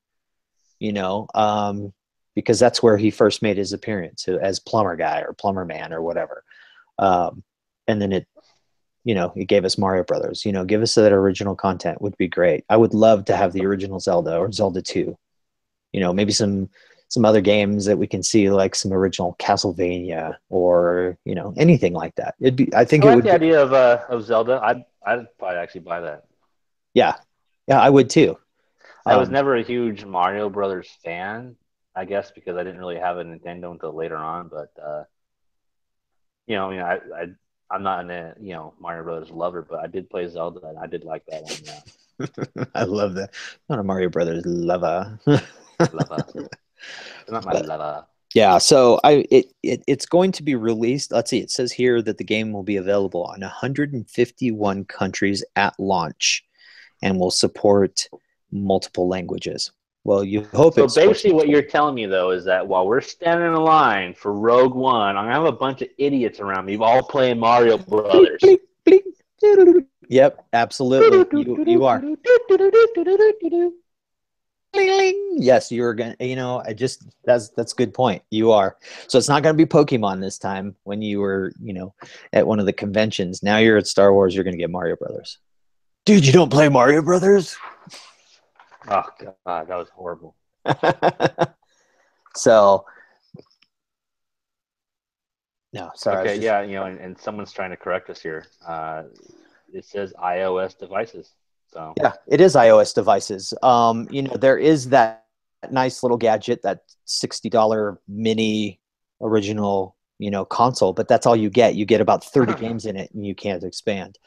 because that's where he first made his appearance as Plumber Guy or Plumber Man or whatever. And then it gave us Mario Brothers. Give us that original content would be great. I would love to have the original Zelda or Zelda 2. Maybe some other games that we can see, like some original Castlevania or anything like that. I like the idea of Zelda. I'd probably actually buy that. Yeah, I would too. I was never a huge Mario Brothers fan, I guess, because I didn't really have a Nintendo until later on. But I'm not a Mario Brothers lover, but I did play Zelda and I did like that one. I love that. Not a Mario Brothers lover. Lover. Not my lover. Yeah, so it's going to be released. Let's see. It says here that the game will be available on 151 countries at launch, and will support multiple languages. Well, you hope. So basically, what you're telling me though is that while we're standing in line for Rogue One, I'm gonna have a bunch of idiots around me, all playing Mario Brothers. Yep, absolutely. You are. Yes, you're gonna. That's a good point. You are. So it's not gonna be Pokemon this time. When you were, at one of the conventions. Now you're at Star Wars. You're gonna get Mario Brothers. Dude, you don't play Mario Brothers? Oh God, that was horrible. So no, sorry. Okay, yeah, and someone's trying to correct us here. It says iOS devices. So Yeah, it is iOS devices. There is that nice little gadget, that $60 mini original, console, but that's all you get. You get about 30 games in it and you can't expand.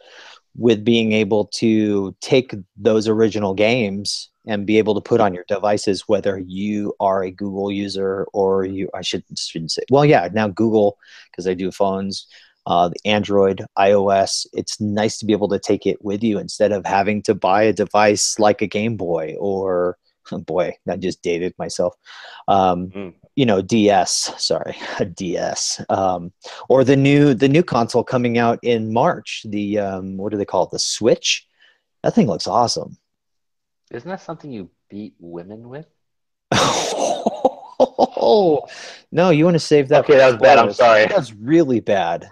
With being able to take those original games and be able to put on your devices, whether you are a Google user or I shouldn't say, well, yeah, now Google, because I do phones, the Android, iOS. It's nice to be able to take it with you instead of having to buy a device like a Game Boy or, boy, I just dated myself. DS, sorry, a DS, or the new console coming out in March. The what do they call it? The Switch. That thing looks awesome. isn't that something you beat women with? Oh, no, you want to save that Okay, for that was bad. I'm spoilers. sorry. That's really bad.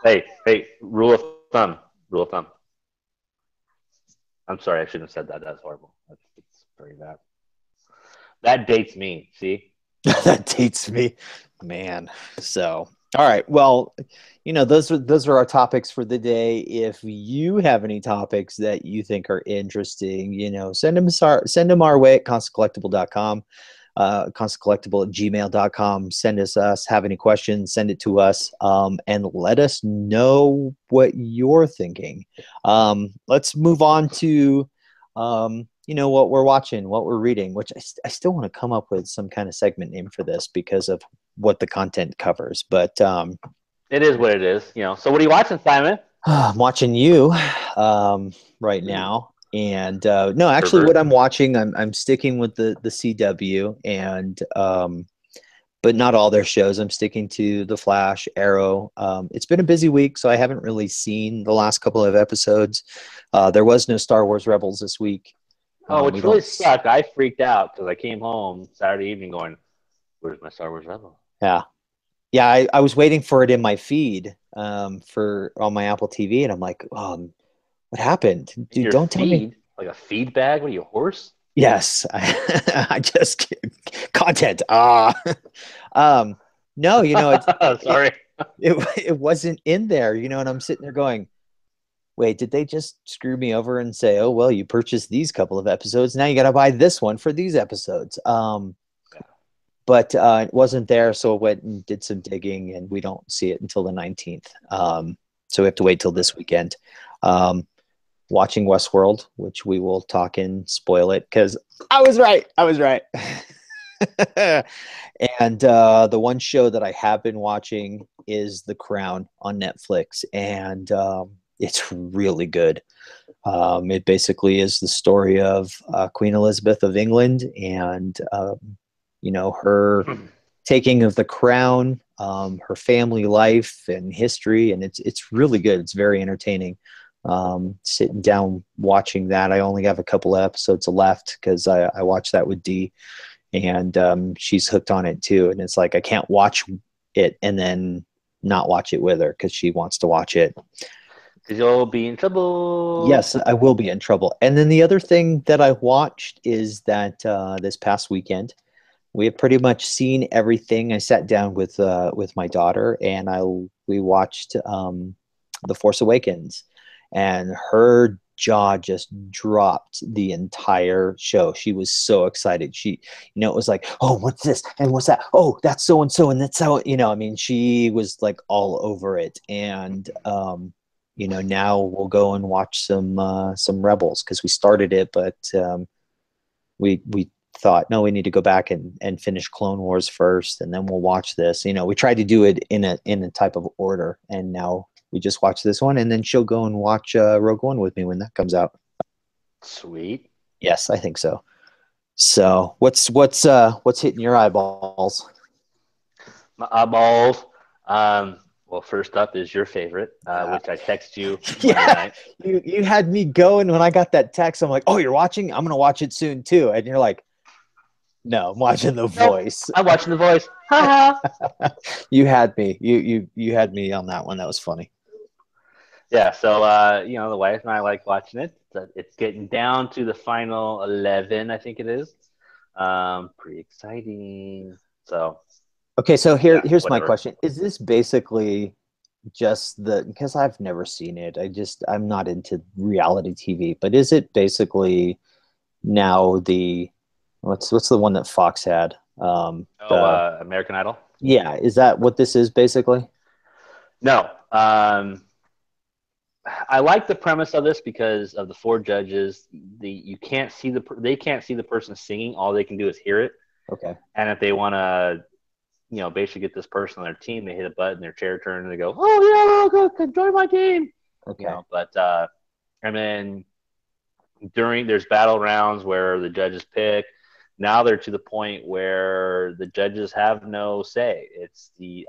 Hey, rule of thumb. Rule of thumb. I'm sorry, I shouldn't have said that. That's horrible. It's very bad. That dates me. See? That dates me, man. So, all right. Well, those are our topics for the day. If you have any topics that you think are interesting, send them our way at constantcollectible.com, constantcollectible@gmail.com. Send us, have any questions, send it to us, and let us know what you're thinking. Let's move on to what we're watching, what we're reading, which I still want to come up with some kind of segment name for this because of what the content covers. But it is what it is. So what are you watching, Simon? I'm watching you right now. And no, actually, what I'm watching, I'm sticking with the CW, and but not all their shows. I'm sticking to The Flash, Arrow. It's been a busy week, so I haven't really seen the last couple of episodes. There was no Star Wars Rebels this week. Which really sucked. I freaked out because I came home Saturday evening going, "Where's my Star Wars Rebel?" Yeah, I was waiting for it in my feed for on my Apple TV, and I'm like, what happened? Dude, don't tell me. Like a feed bag? What are you, a horse? Yes, I just content. No, sorry, it wasn't in there, and I'm sitting there going, wait, did they just screw me over and say, oh, well, you purchased these couple of episodes. Now you got to buy this one for these episodes. But it wasn't there. So I went and did some digging, and we don't see it until the 19th. So we have to wait till this weekend. Watching Westworld, which we will talk and spoil it because I was right. And the one show that I have been watching is The Crown on Netflix, and it's really good. It basically is the story of Queen Elizabeth of England and her taking of the crown, her family life and history, and it's really good. It's very entertaining. Sitting down watching that. I only have a couple of episodes left because I watched that with Dee, and she's hooked on it too. And it's like I can't watch it and then not watch it with her because she wants to watch it. Because you'll be in trouble. Yes, I will be in trouble. And then the other thing that I watched is that this past weekend, we have pretty much seen everything. I sat down with my daughter and we watched The Force Awakens, and her jaw just dropped the entire show. She was so excited. She, it was like, oh, what's this? And what's that? Oh, that's so and so. And that's how, I mean, she was like all over it. And, now we'll go and watch some Rebels because we started it, but we thought, no, we need to go back and finish Clone Wars first, and then we'll watch this. We tried to do it in a type of order, and now we just watch this one, and then she'll go and watch Rogue One with me when that comes out. Sweet. Yes, I think so. So what's hitting your eyeballs? My eyeballs. Well, first up is your favorite, which I text you Monday Yeah, night. you had me going when I got that text. I'm like, oh, you're watching? I'm gonna watch it soon too. And you're like, no, I'm watching The Nope, Voice. I'm watching The Voice. Ha ha. You had me. You had me on that one. That was funny. Yeah, so the wife and I like watching it. It's getting down to the final 11, I think it is. Pretty exciting. So Okay, so yeah, here's my whatever. question. Is this basically just the because I've never seen it. I'm not into reality TV, but is it basically now the what's the one that Fox had? Oh, The American Idol. yeah, is that what this is basically? No, I like the premise of this because of the four judges. You can't see they can't see the person singing. All they can do is hear it. Okay. And if they want to, basically get this person on their team, they hit a button, their chair turns, and they go, "Oh yeah, go join my team." Okay. But and then there's battle rounds where the judges pick. Now they're to the point where the judges have no say. It's the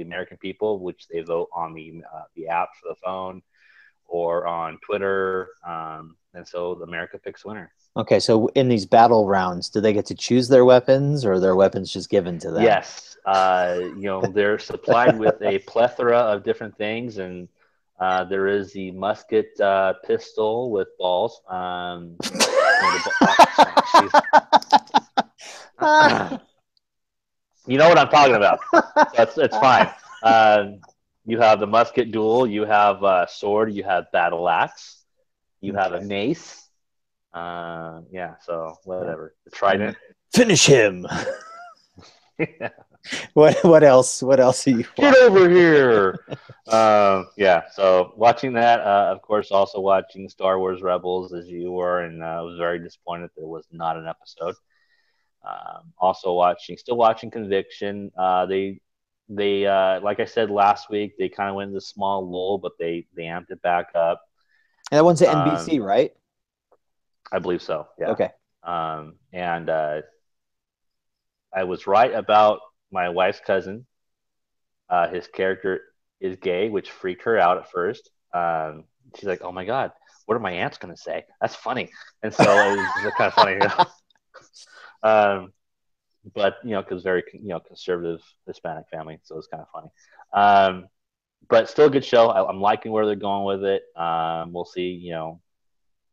American people, which they vote on the app for the phone or on Twitter, and so America picks winner. Okay, so in these battle rounds, do they get to choose their weapons or are their weapons just given to them? Yes, they're supplied with a plethora of different things, and there is the musket pistol with balls. You know what I'm talking about. So it's fine. You have the musket duel. You have sword. You have battle axe. You have a Okay. mace. Yeah. So whatever. The trident. Finish him. What else? What else are you Get watching? over here. Yeah. So watching that, of course, also watching Star Wars Rebels as you were, and I was very disappointed there was not an episode. Still watching Conviction. They like I said last week, they kind of went into a small lull, but they amped it back up. And that one's at Um, NBC, right? I believe so. Yeah. Okay. And I was right about my wife's cousin. His character is gay, which freaked her out at first. She's like, "Oh my god, what are my aunts gonna say?" That's funny, and so it was just kind of funny. But because very conservative Hispanic family, so it's kind of funny. But still a good show. I'm liking where they're going with it. We'll see,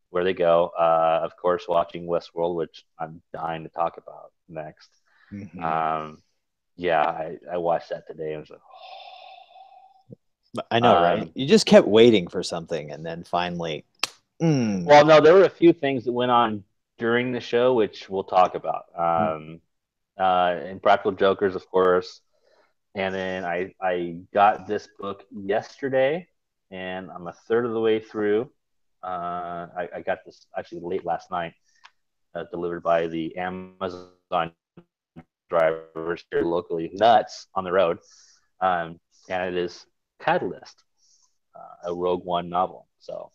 where they go. Of course, watching Westworld, which I'm dying to talk about next. Mhm. Yeah, I watched that today and was like, I know, right? um, You just kept waiting for something, and then finally, mm, well, no, there were a few things that went on during the show, which we'll talk about. Impractical Jokers, of course. And then I got this book yesterday, and I'm a third of the way through. I got this actually late last night, delivered by the Amazon drivers here locally, nuts on the road. And it is Catalyst, a Rogue One novel. So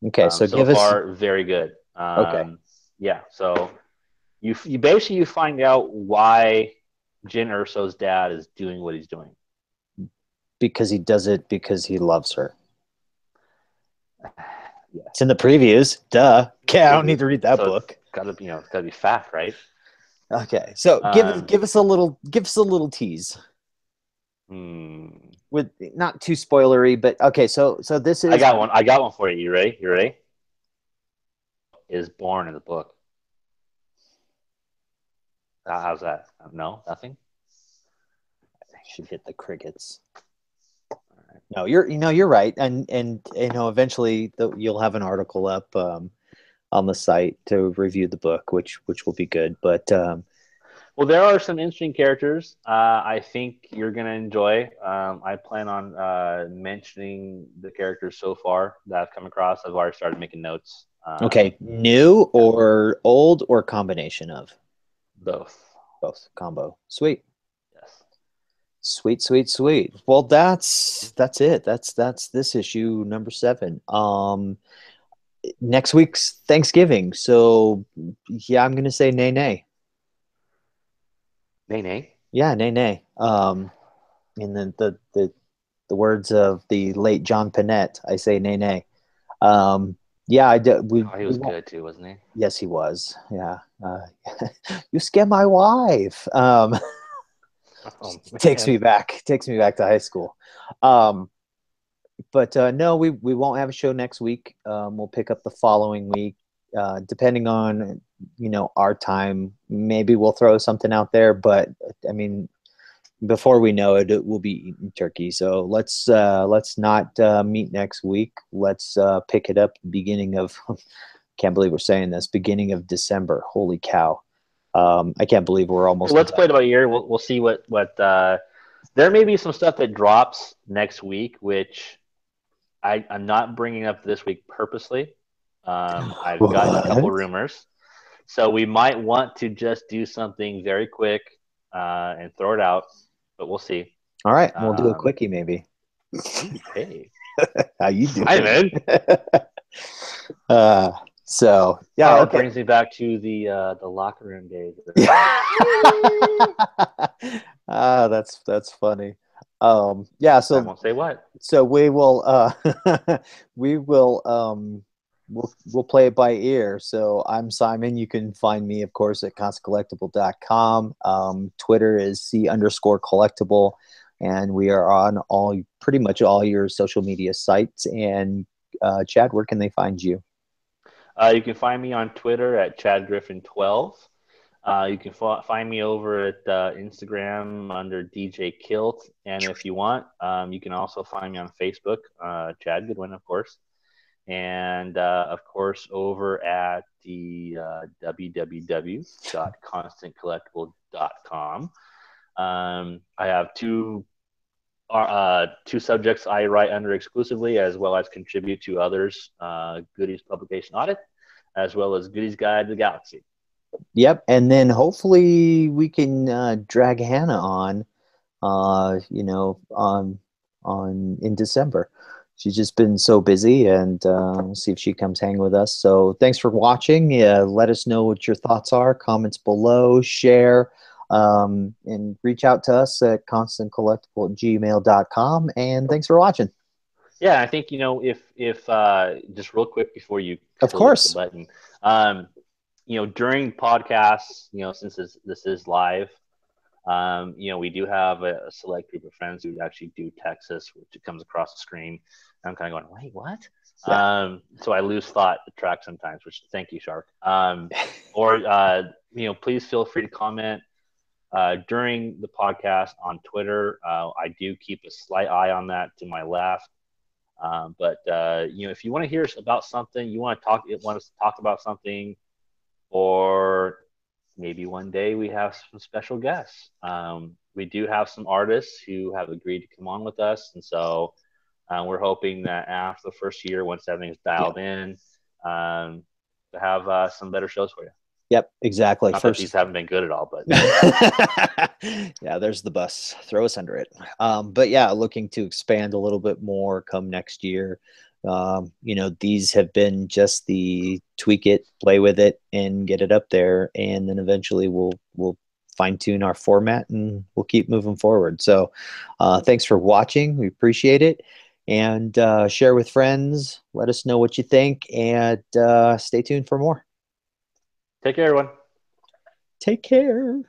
okay. So so give us far, very good. okay Yeah, so you basically you find out why Jyn Erso's dad is doing what he's doing. because he does it because he loves her. Yeah. It's in the previews. Duh. Okay, I don't need to read that So it's book. it's gotta be fact, right? Okay, so Um, give us a little tease hmm. with not too spoilery, but okay. So this I is got one. I got one for you. You ready? You ready? Is born in the book. How's that? No, nothing. should hit the crickets. No, you're right, and eventually you'll have an article up on the site to review the book, which will be good. But Well, there are some interesting characters. I think you're gonna enjoy. I plan on mentioning the characters so far that I've come across. I've already started making notes. okay, new Yeah, or old or combination of both. both combo. Sweet. Yes. Sweet, sweet, sweet. Well, that's it. That's this issue number 7. Next week's Thanksgiving, so yeah, I'm gonna say nay, nay. Nay, nay. Yeah, nay, nay. In the words of the late John Panette, I say nay nay. Um, yeah, I do, Oh, he we was won't. good too, wasn't he? Yes, he was. Yeah. You scare my wife. Oh Takes man. me back. Takes me back to high school. Um, but no, we won't have a show next week. We'll pick up the following week, depending on our time. Maybe we'll throw something out there, but I mean, before we know it, we'll be eating turkey. So let's not meet next week. Let's pick it up beginning of. Can't believe we're saying this. Beginning of December. Holy cow! I can't believe we're Well, almost let's done. play it by ear. We'll see what there may be some stuff that drops next week, which I'm not bringing up this week purposely. I've gotten a couple What? rumors, so we might want to just do something very quick and throw it out, but we'll see. All right, we'll do a Um, quickie maybe. ooh, hey, How you hi, doing? man. uh, so Oh, yeah, that okay. brings me back to the locker room days. That's funny. Yeah, I so won't say what. we will we will we'll play it by ear. So I'm Simon. You can find me, of course, at constantcollectible.com. Twitter is C_collectible, and we are on pretty much all your social media sites. And Chad, where can they find you? You can find me on Twitter at ChadGriffin12. You can find me over at Instagram under DJ Kilt. And if you want, you can also find me on Facebook, Chad Goodwin, of course. And of course, over at the www.constantcollectible.com. I have two subjects I write under exclusively, as well as contribute to others, Goodies Publication Audit, as well as Goodies Guide to the Galaxy. Yep, and then hopefully we can drag Hannah on, on in December. She's just been so busy, and we'll see if she comes hang with us. So thanks for watching. Let us know what your thoughts are. Comments below, share, and reach out to us at constantcollectible@gmail.com. And thanks for watching. Yeah, I think if just real quick before you Of click the course. button, during podcasts, since this is live, we do have a select group of friends who actually do text us, which comes across the screen. And I'm kind of going, wait, what? Yeah. So I lose thought the track sometimes, which thank you, Shark. Or please feel free to comment during the podcast on Twitter. I do keep a slight eye on that to my left. But if you want to hear about something, you want us to talk about something, or maybe one day we have some special guests. We do have some artists who have agreed to come on with us, and so we're hoping that after the first year, once everything's dialed in, to have some better shows for you. Yep, exactly. Not that these haven't been good at all, but yeah, there's the bus. Throw us under it. But yeah, looking to expand a little bit more come next year. These have been just the tweak it, play with it, and get it up there, and then eventually we'll fine tune our format and we'll keep moving forward. So, thanks for watching. We appreciate it, and share with friends. Let us know what you think, and stay tuned for more. take care, everyone. Take care.